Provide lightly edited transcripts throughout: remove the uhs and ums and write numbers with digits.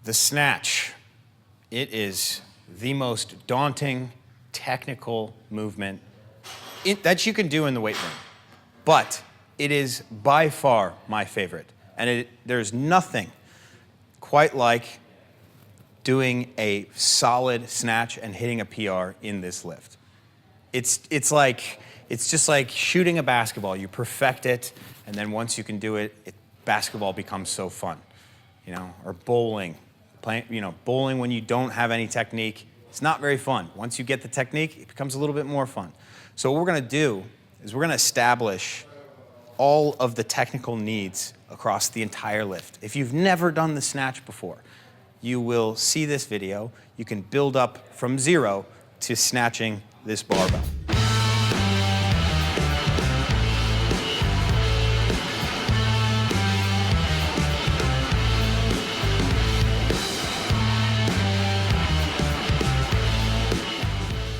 The snatch. It is the most daunting technical movement that you can do in the weight room. But it is by far my favorite. And there's nothing quite like doing a solid snatch and hitting a PR in this lift. It's just like shooting a basketball. You perfect it, and then once you can do it, basketball becomes so fun, or bowling. Bowling when you don't have any technique, it's not very fun. Once you get the technique, it becomes a little bit more fun. So what we're gonna do is we're gonna establish all of the technical needs across the entire lift. If you've never done the snatch before, you will see this video. You can build up from 0 to snatching this barbell.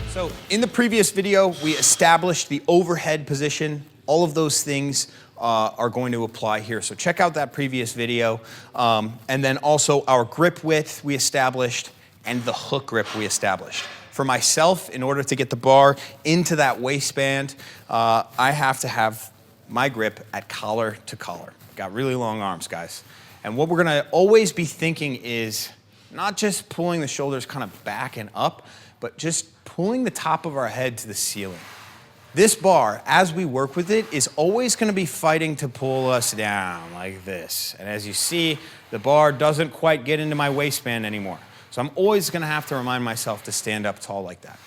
So in the previous video, we established the overhead position. All of those things are going to apply here. So check out that previous video. And then also our grip width we established and the hook grip we established. For myself, in order to get the bar into that waistband, I have to have my grip at collar to collar. Got really long arms, guys. And what we're gonna always be thinking is not just pulling the shoulders kind of back and up, but just pulling the top of our head to the ceiling. This bar, as we work with it, is always going to be fighting to pull us down like this. And as you see, the bar doesn't quite get into my waistband anymore. So I'm always going to have to remind myself to stand up tall like that.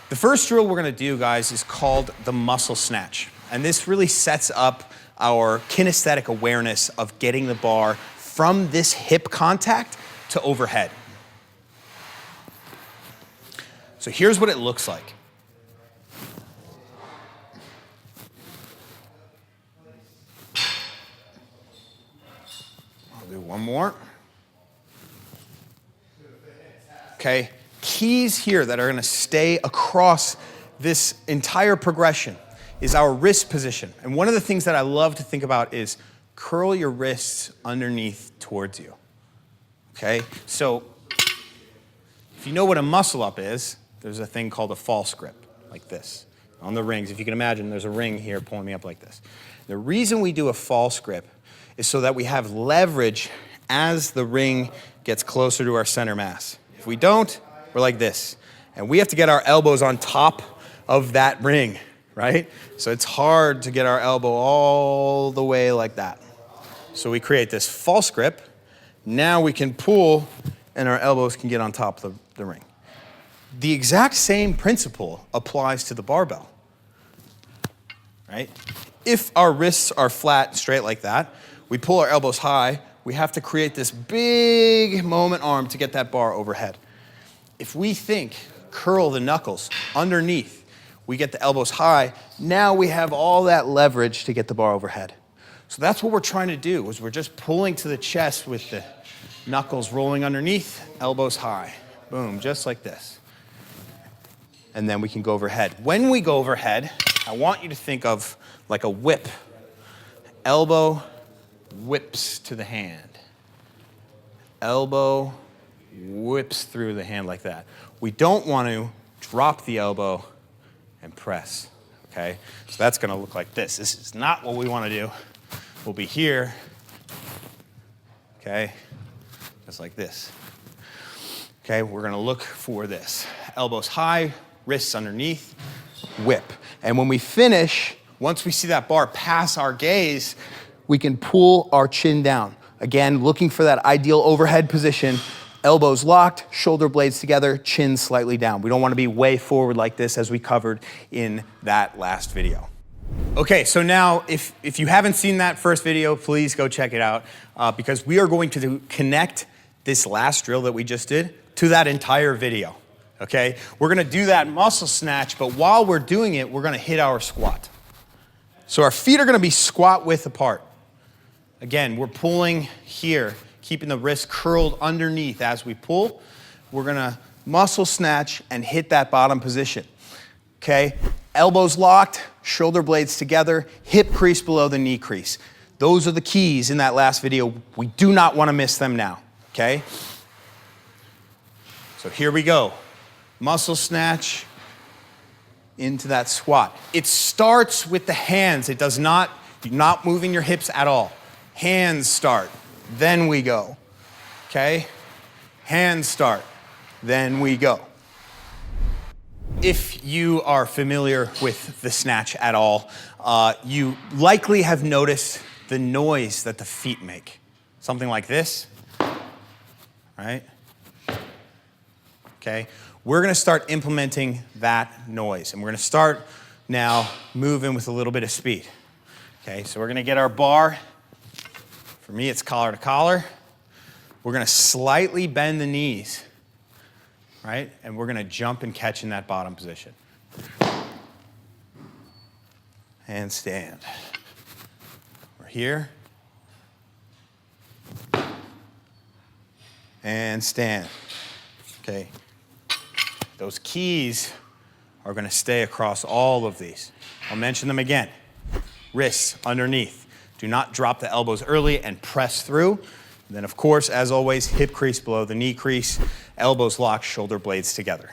The first drill we're going to do, guys, is called the muscle snatch. And this really sets up our kinesthetic awareness of getting the bar from this hip contact to overhead. So here's what it looks like. I'll do one more. Okay, keys here that are going to stay across this entire progression is our wrist position. And one of the things that I love to think about is curl your wrists underneath towards you. Okay, so if you know what a muscle up is, there's a thing called a false grip, like this. On the rings, if you can imagine, there's a ring here pulling me up like this. The reason we do a false grip is so that we have leverage as the ring gets closer to our center mass. If we don't, we're like this. And we have to get our elbows on top of that ring, right? So it's hard to get our elbow all the way like that. So we create this false grip. Now we can pull, and our elbows can get on top of the ring. The exact same principle applies to the barbell, right? If our wrists are flat and straight like that, we pull our elbows high, we have to create this big moment arm to get that bar overhead. If we curl the knuckles underneath, we get the elbows high, now we have all that leverage to get the bar overhead. So that's what we're trying to do, is we're just pulling to the chest with the knuckles rolling underneath, elbows high. Boom, just like this. And then we can go overhead. When we go overhead, I want you to think of like a whip. Elbow whips to the hand. Elbow whips through the hand like that. We don't want to drop the elbow and press, okay? So that's gonna look like this. This is not what we wanna do. We'll be here, okay? Just like this. Okay, we're gonna look for this. Elbows high, wrists underneath, whip. And when we finish, once we see that bar pass our gaze, we can pull our chin down. Again, looking for that ideal overhead position, elbows locked, shoulder blades together, chin slightly down. We don't want to be way forward like this, as we covered in that last video. Okay, so now if you haven't seen that first video, please go check it out, because we are going to connect this last drill that we just did to that entire video. Okay, we're gonna do that muscle snatch, but while we're doing it, we're gonna hit our squat. So our feet are gonna be squat width apart. Again, we're pulling here, keeping the wrist curled underneath as we pull. We're gonna muscle snatch and hit that bottom position. Okay, elbows locked, shoulder blades together, hip crease below the knee crease. Those are the keys in that last video. We do not wanna miss them now. okay? So here we go. Muscle snatch into that squat. It starts with the hands. It does not, you're not moving your hips at all. Hands start, then we go, okay? Hands start, then we go. If you are familiar with the snatch at all, you likely have noticed the noise that the feet make. Something like this, right? Okay, we're gonna start implementing that noise, and we're gonna start now moving with a little bit of speed. Okay, so we're gonna get our bar. For me, it's collar to collar. We're gonna slightly bend the knees, right? And we're gonna jump and catch in that bottom position. And stand. We're here. And stand. Okay. Those keys are gonna stay across all of these. I'll mention them again. Wrists underneath. Do not drop the elbows early and press through. And then of course, as always, hip crease below the knee crease, elbows locked, shoulder blades together.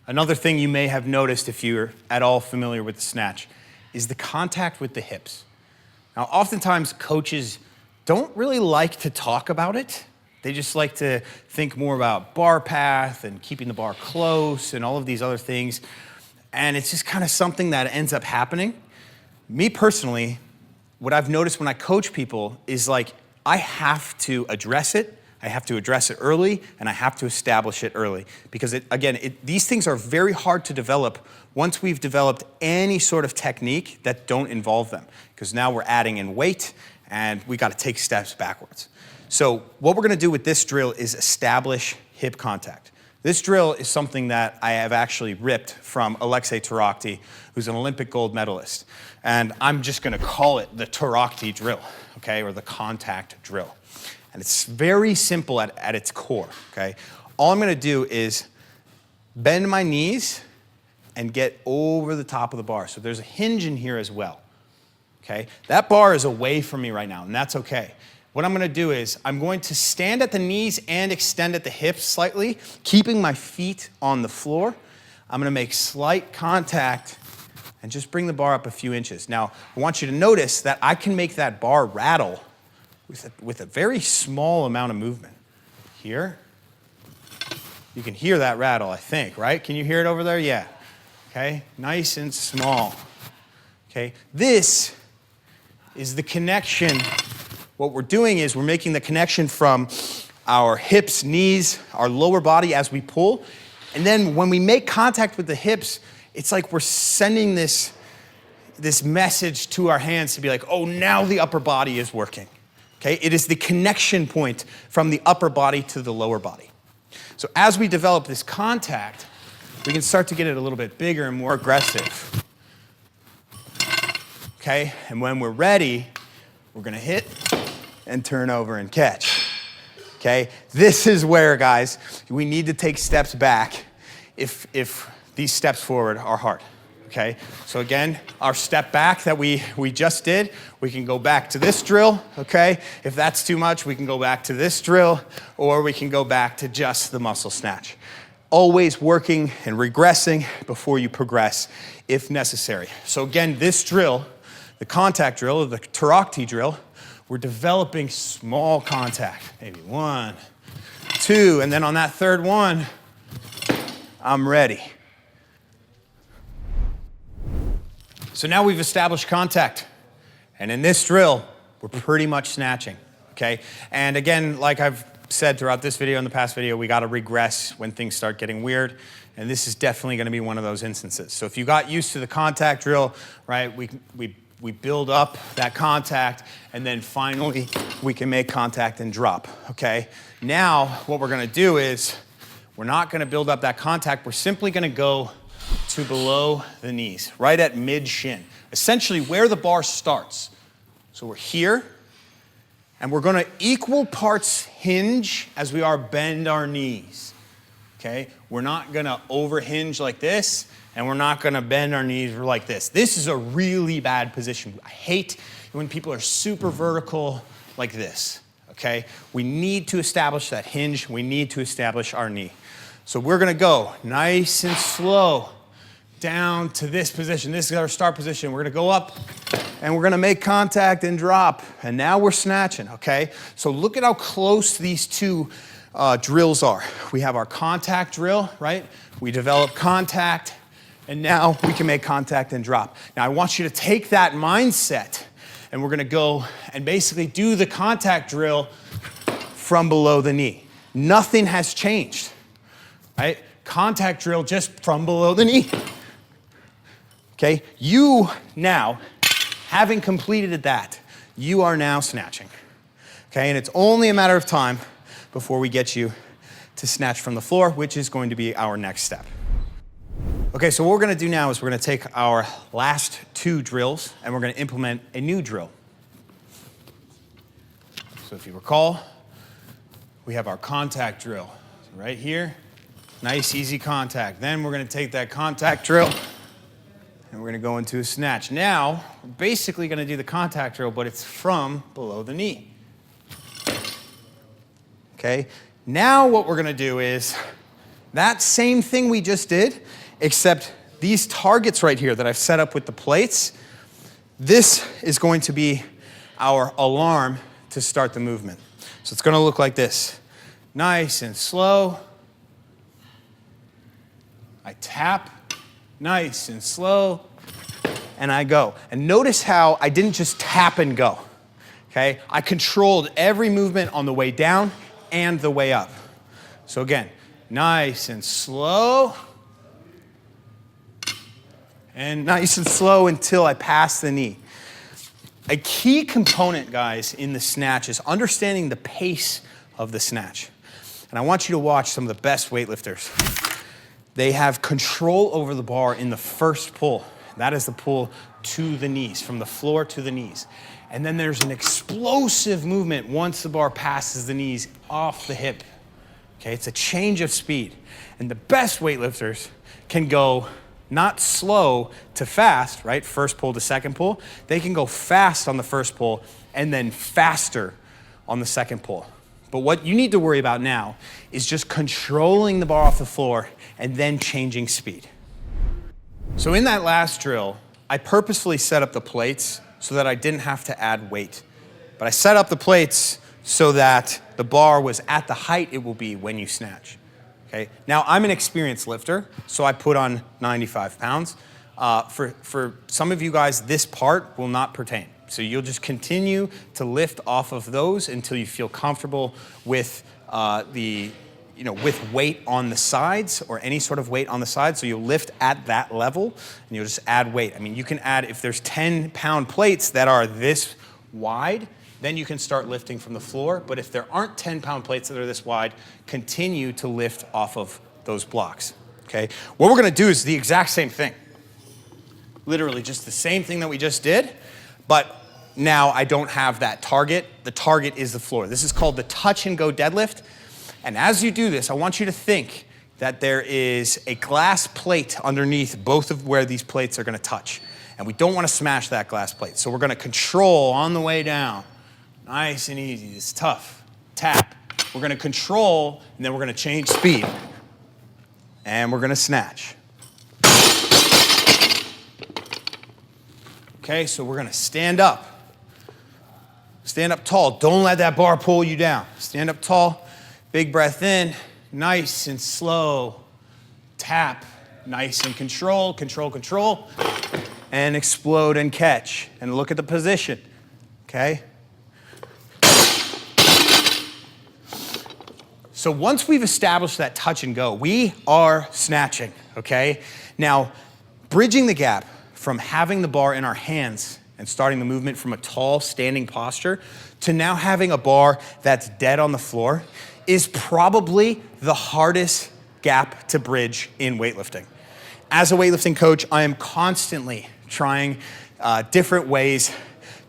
Another thing you may have noticed if you're at all familiar with the snatch is the contact with the hips. Now, oftentimes coaches don't really like to talk about it. They just like to think more about bar path and keeping the bar close and all of these other things. And it's just kind of something that ends up happening. Me personally, what I've noticed when I coach people is like, I have to address it. I have to address it early, and I have to establish it early. Because these things are very hard to develop once we've developed any sort of technique that don't involve them. Because now we're adding in weight, and we got to take steps backwards. So what we're going to do with this drill is establish hip contact. This drill is something that I have actually ripped from Alexei Tarakti, who's an Olympic gold medalist. And I'm just going to call it the Tarakti drill, okay, or the contact drill. And it's very simple at its core, okay? All I'm going to do is bend my knees and get over the top of the bar. So there's a hinge in here as well, okay? That bar is away from me right now, and that's okay. What I'm going to do is I'm going to stand at the knees and extend at the hips slightly, keeping my feet on the floor. I'm going to make slight contact and just bring the bar up a few inches. Now, I want you to notice that I can make that bar rattle with a very small amount of movement. Here. You can hear that rattle, I think, right? Can you hear it over there? Yeah. Okay, nice and small. Okay, this is the connection. What we're doing is we're making the connection from our hips, knees, our lower body as we pull. And then when we make contact with the hips, it's like we're sending this message to our hands to be like, oh, now the upper body is working. Okay, it is the connection point from the upper body to the lower body. So as we develop this contact, we can start to get it a little bit bigger and more aggressive. Okay, and when we're ready, we're gonna hit and turn over and catch. Okay, this is where, guys, we need to take steps back if these steps forward are hard. Okay, so again, our step back that we just did, we can go back to this drill, okay? If that's too much, we can go back to this drill, or we can go back to just the muscle snatch. Always working and regressing before you progress if necessary. So again, this drill, the contact drill, or the Tarakti drill, we're developing small contact. Maybe 1, 2, and then on that third one, I'm ready. So now we've established contact. And in this drill, we're pretty much snatching, okay? And again, like I've said throughout this video and the past video, we gotta regress when things start getting weird. And this is definitely gonna be one of those instances. So if you got used to the contact drill, right, we build up that contact, and then finally we can make contact and drop, okay? Now, what we're gonna do is, we're not gonna build up that contact, we're simply gonna go to below the knees, right at mid-shin, essentially where the bar starts. So we're here, and we're gonna equal parts hinge as we are bend our knees, okay? We're not gonna over-hinge like this, and we're not gonna bend our knees like this. This is a really bad position. I hate when people are super vertical like this, okay? We need to establish that hinge. We need to establish our knee. So we're gonna go nice and slow down to this position. This is our start position. We're gonna go up and we're gonna make contact and drop. And now we're snatching, okay? So look at how close these two drills are. We have our contact drill, right? We develop contact, and now we can make contact and drop. Now I want you to take that mindset, and we're gonna go and basically do the contact drill from below the knee. Nothing has changed, right? Contact drill just from below the knee. Okay, you now, having completed that, you are now snatching. Okay, and it's only a matter of time before we get you to snatch from the floor, which is going to be our next step. Okay, so what we're gonna do now is we're gonna take our last two drills and we're gonna implement a new drill. So if you recall, we have our contact drill right here. Nice, easy contact. Then we're gonna take that contact drill and we're gonna go into a snatch. Now, we're basically gonna do the contact drill, but it's from below the knee. Okay, now what we're gonna do is that same thing we just did, except these targets right here that I've set up with the plates, this is going to be our alarm to start the movement. So it's gonna look like this. Nice and slow. I tap, nice and slow, and I go. And notice how I didn't just tap and go, okay? I controlled every movement on the way down and the way up. So again, nice and slow, and nice and slow until I pass the knee. A key component, guys, in the snatch is understanding the pace of the snatch. And I want you to watch some of the best weightlifters. They have control over the bar in the first pull. That is the pull to the knees, from the floor to the knees. And then there's an explosive movement once the bar passes the knees off the hip. Okay, it's a change of speed. And the best weightlifters can go not slow to fast, right? First pull to second pull. They can go fast on the first pull and then faster on the second pull. But what you need to worry about now is just controlling the bar off the floor and then changing speed. So in that last drill, I purposefully set up the plates so that I didn't have to add weight. But I set up the plates so that the bar was at the height it will be when you snatch. Okay? Now, I'm an experienced lifter, so I put on 95 pounds. For some of you guys, this part will not pertain. So you'll just continue to lift off of those until you feel comfortable with with weight on the sides or any sort of weight on the sides. So you'll lift at that level and you'll just add weight. I mean, you can add, if there's 10-pound plates that are this wide, then you can start lifting from the floor. But if there aren't 10-pound plates that are this wide, continue to lift off of those blocks, okay? What we're gonna do is the exact same thing. Literally just the same thing that we just did, but now I don't have that target. The target is the floor. This is called the touch and go deadlift. And as you do this, I want you to think that there is a glass plate underneath both of where these plates are gonna touch. And we don't wanna smash that glass plate. So we're gonna control on the way down. Nice and easy, it's tough. Tap. We're gonna control, and then we're gonna change speed. And we're gonna snatch. Okay, so we're gonna stand up. Stand up tall, don't let that bar pull you down. Stand up tall, big breath in, nice and slow. Tap, nice and control, control, control. And explode and catch. And look at the position, okay? So once we've established that touch and go, we are snatching, okay? Now, bridging the gap from having the bar in our hands and starting the movement from a tall standing posture to now having a bar that's dead on the floor is probably the hardest gap to bridge in weightlifting. As a weightlifting coach, I am constantly trying different ways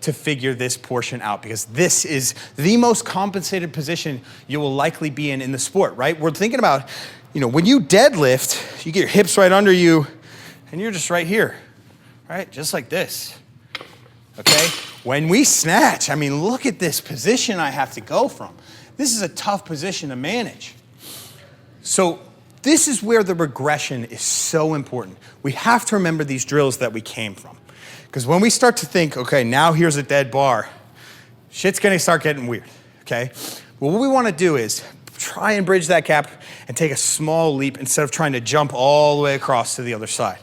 to figure this portion out, because this is the most compensated position you will likely be in the sport, right? We're thinking about, when you deadlift, you get your hips right under you and you're just right here, right? Just like this, okay? when we snatch, I mean, look at this position I have to go from. This is a tough position to manage. So this is where the regression is so important. We have to remember these drills that we came from. Because when we start to think, okay, now here's a dead bar, shit's gonna start getting weird, okay? Well, what we wanna do is try and bridge that gap and take a small leap instead of trying to jump all the way across to the other side.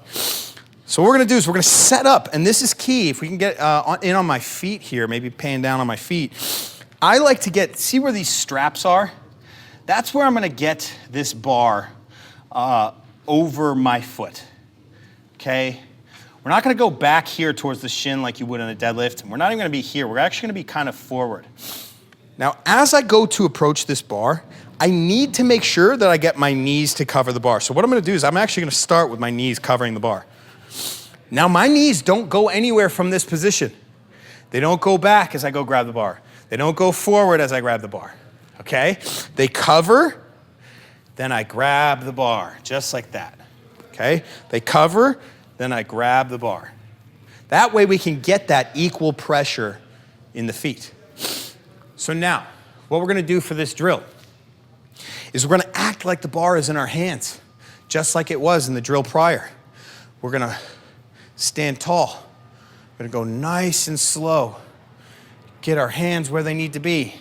So what we're gonna do is we're gonna set up, and this is key. If we can get in on my feet here, maybe pan down on my feet. I like to see where these straps are? That's where I'm gonna get this bar over my foot, okay? We're not gonna go back here towards the shin like you would in a deadlift. We're not even gonna be here. We're actually gonna be kind of forward. Now, as I go to approach this bar, I need to make sure that I get my knees to cover the bar. So what I'm gonna do is I'm actually gonna start with my knees covering the bar. Now, my knees don't go anywhere from this position. They don't go back as I go grab the bar. They don't go forward as I grab the bar, okay? They cover, then I grab the bar, just like that, okay? They cover, then I grab the bar. That way we can get that equal pressure in the feet. So now, what we're gonna do for this drill is we're gonna act like the bar is in our hands, just like it was in the drill prior. We're gonna stand tall. We're gonna go nice and slow. Get our hands where they need to be.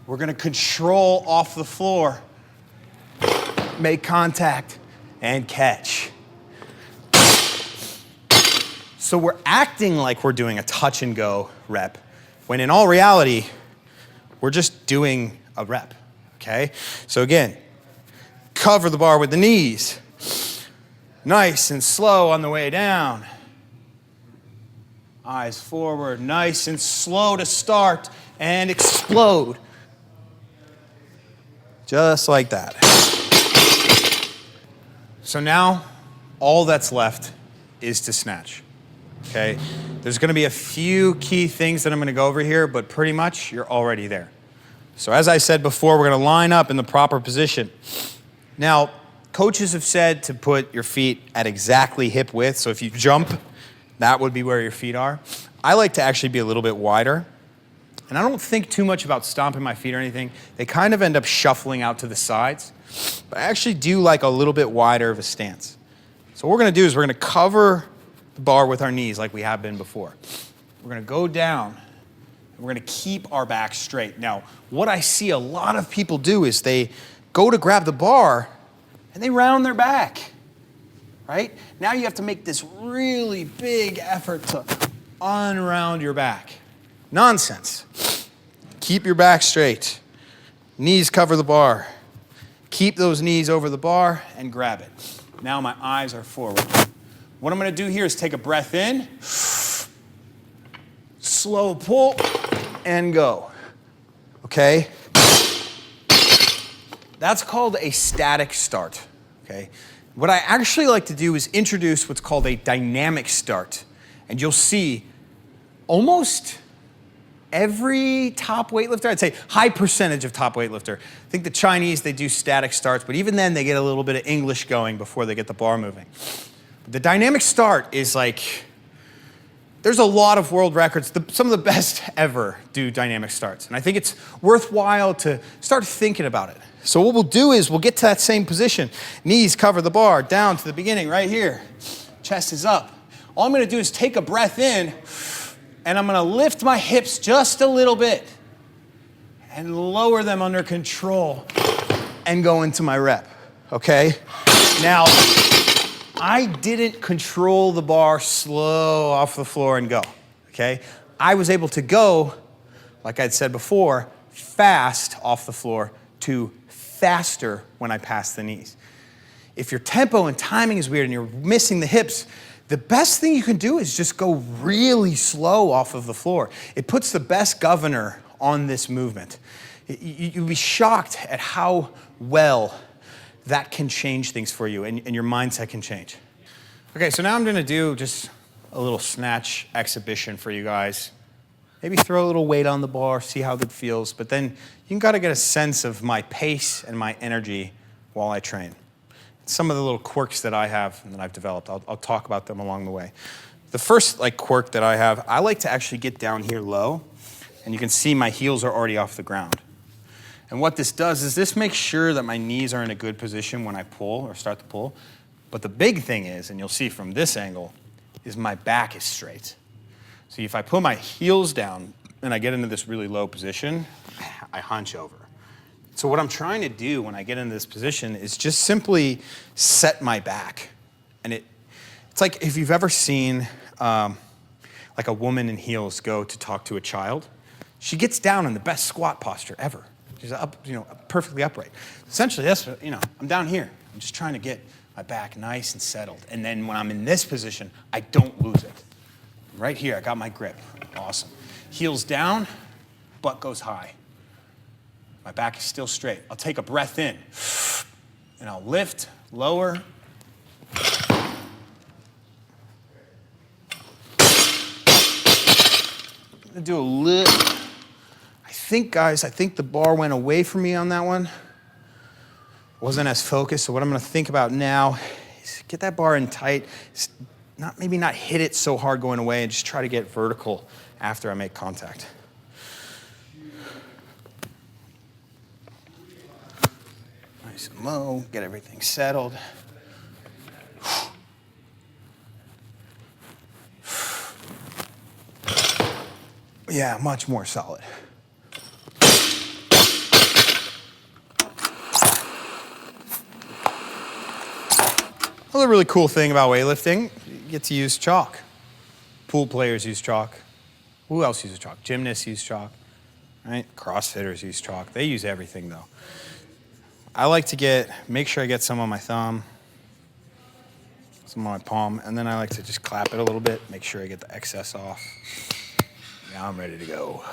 We're gonna control off the floor, make contact, and catch. So we're acting like we're doing a touch and go rep, when in all reality, we're just doing a rep, okay? So again, cover the bar with the knees. Nice and slow on the way down. Eyes forward, nice and slow to start and explode. Just like that. So now, all that's left is to snatch. Okay, there's gonna be a few key things that I'm gonna go over here, but pretty much you're already there. So as I said before, we're gonna line up in the proper position. Now, coaches have said to put your feet at exactly hip width, so if you jump, that would be where your feet are. I like to actually be a little bit wider, and I don't think too much about stomping my feet or anything. They kind of end up shuffling out to the sides, but I actually do like a little bit wider of a stance. So what we're gonna do is we're gonna cover the bar with our knees like we have been before. We're gonna go down, and we're gonna keep our back straight. Now, what I see a lot of people do is they go to grab the bar and they round their back, right? Now you have to make this really big effort to unround your back. Nonsense. Keep your back straight. Knees cover the bar. Keep those knees over the bar and grab it. Now my eyes are forward. What I'm gonna do here is take a breath in, slow pull, and go, okay? That's called a static start, okay? What I actually like to do is introduce what's called a dynamic start. And you'll see almost every top weightlifter, I'd say high percentage of top weightlifter. I think the Chinese, they do static starts, but even then they get a little bit of English going before they get the bar moving. The dynamic start is like, there's a lot of world records. Some of the best ever do dynamic starts. And I think it's worthwhile to start thinking about it. So what we'll do is we'll get to that same position. Knees cover the bar, down to the beginning, right here. Chest is up. All I'm gonna do is take a breath in, and I'm gonna lift my hips just a little bit and lower them under control and go into my rep, okay? Now, I didn't control the bar slow off the floor and go, okay? I was able to go, like I'd said before, fast off the floor to faster when I pass the knees. If your tempo and timing is weird and you're missing the hips, the best thing you can do is just go really slow off of the floor. It puts the best governor on this movement. You'll be shocked at how well that can change things for you and your mindset can change. Okay, so now I'm gonna do just a little snatch exhibition for you guys. Maybe throw a little weight on the bar, see how that feels, but then you gotta get a sense of my pace and my energy while I train. Some of the little quirks that I have and that I've developed, I'll talk about them along the way. the first like quirk that I have, I like to actually get down here low, and you can see my heels are already off the ground. And what this does is this makes sure that my knees are in a good position when I pull or start to pull. But the big thing is, and you'll see from this angle, is my back is straight. So if I put my heels down and I get into this really low position, I hunch over. So what I'm trying to do when I get into this position is just simply set my back. And it's like if you've ever seen like a woman in heels go to talk to a child, she gets down in the best squat posture ever. She's up, perfectly upright. Essentially, that's, I'm down here. I'm just trying to get my back nice and settled. And then when I'm in this position, I don't lose it. Right here, I got my grip. Awesome. Heels down, butt goes high. My back is still straight. I'll take a breath in, and I'll lift, lower. I'm gonna do a little. Guys, I think the bar went away from me on that one. Wasn't as focused, so what I'm gonna think about now is get that bar in tight, maybe not hit it so hard going away, and just try to get vertical after I make contact. Nice and low, get everything settled. Yeah, much more solid. Another really cool thing about weightlifting, you get to use chalk. Pool players use chalk. Who else uses chalk? Gymnasts use chalk, right? CrossFitters use chalk. They use everything though. I like to make sure I get some on my thumb, some on my palm, and then I like to just clap it a little bit, make sure I get the excess off. Now I'm ready to go.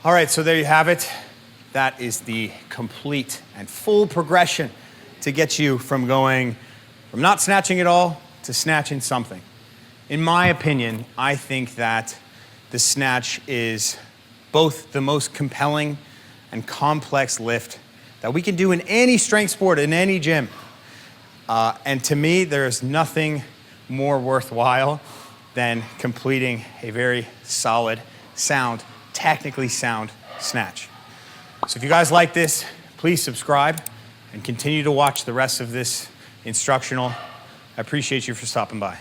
All right, so there you have it. That is the complete and full progression to get you from not snatching at all to snatching something. In my opinion, I think that the snatch is both the most compelling and complex lift that we can do in any strength sport, in any gym. And to me, there's nothing more worthwhile than completing a very solid, technically sound snatch. So if you guys like this, please subscribe and continue to watch the rest of this instructional. I appreciate you for stopping by.